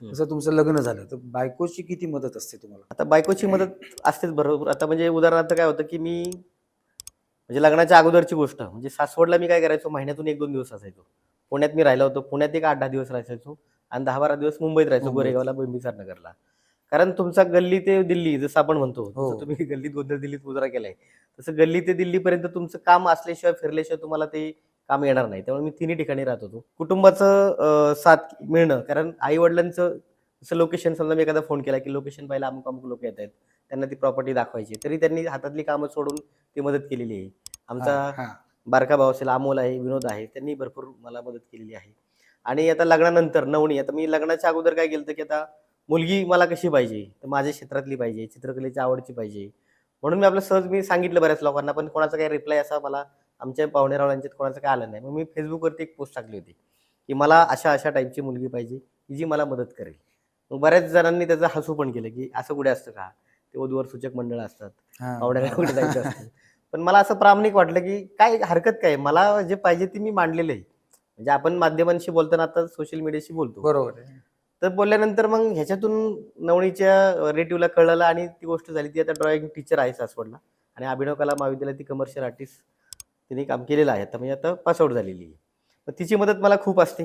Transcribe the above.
हं. तसं तुमचं लग्न झालं, तर बायकोची किती मदत असते तुम्हाला? आता बायकोची मदत असतेच बरोबर. आता म्हणजे उदाहरणार्थ काय होतं, की मी म्हणजे लग्नाच्या अगोदरची गोष्ट म्हणजे सासवडला मी काय करायचो महिन्यातून 1-2 दिवस असायचो. पुण्यात मी राहिलो होतो. पुण्यात एक 8-10 दिवस राहायचो आणि 10-12 दिवस मुंबईत राहायचो मुंबईत. गोरेगावला, बिंबिसार नगरला. कारण तुमचा गल्ली ते दिल्ली जसं आपण म्हणतो, हो. जसं तुम्ही गल्लीत गोंधळ दिल्लीत मुजरा केलाय. तसं गल्ली ते दिल्लीपर्यंत तुमचं काम असल्याशिवाय, फिरल्याशिवाय तुम्हाला ते काम येणार नाही. त्यामुळे मी तिन्ही ठिकाणी राहत होतो. कुटुंबाचं साथ मिळणं कारण आई-वडिलांचं जसं लोकेशन समजा मी एखादा फोन केला, की लोकेशन पाहायला अमुक-अमुक लोकं येतायत. त्यांना ती प्रॉपर्टी दाखवायची. तरी त्यांनी हातातली कामं सोडून ती मदत केलेली आहे. हां, आमचा हां. बारका भाऊ असेल, अमोल आहे, विनोद आहे. त्यांनी भरपूर मला मदत केलेली आहे. आणि आता लग्नानंतर नवणी, आता मी लग्नाच्या अगोदर काय केलं की आता मुलगी मला कशी पाहिजे? तर माझ्या क्षेत्रातली पाहिजे, चित्रकलेच्या आवडची पाहिजे. म्हणून मी आपलं सहज मी सांगितलं बऱ्याच लोकांना, पण कोणाचा काही रिप्लाय असा मला आमच्या पाहुणे-रावळ्यांच्यात कोणाचं काही आलं नाही. मग मी Facebookवरती एक पोस्ट टाकली होती, की मला अशा-अशा टाईपची मुलगी पाहिजे, की जी मला मदत करेल. मग बऱ्याच जणांनी त्याचं हसू पण केलं, की असं कुठे असतं का? ते वधूवर सूचक मंडळ असतात. हां, पाहुण्याला हां. कुठे जायचं असतं. पण मला असं प्रामाणिक वाटलं, की काय हरकत काय आहे? मला जे पाहिजे ते मी मांडलेलं आहे. म्हणजे आपण माध्यमांशी बोलताना आता सोशल मीडियाशी बोलतो. बरोबर आहे. तर बोलल्यानंतर मग ह्याच्यातून नवणीच्या रिलेटिव्हला कळलं आणि ती गोष्ट झाली. ती आता ड्रॉइंग टीचर आहे सासवडला आणि अभिनव कला महाविद्यालयात ती कमर्शियल आर्टिस्ट तिने काम केलेलं आहे. आता म्हणजे आता पास आउट झालेली आहे. तर तिची मदत मला खूप असते.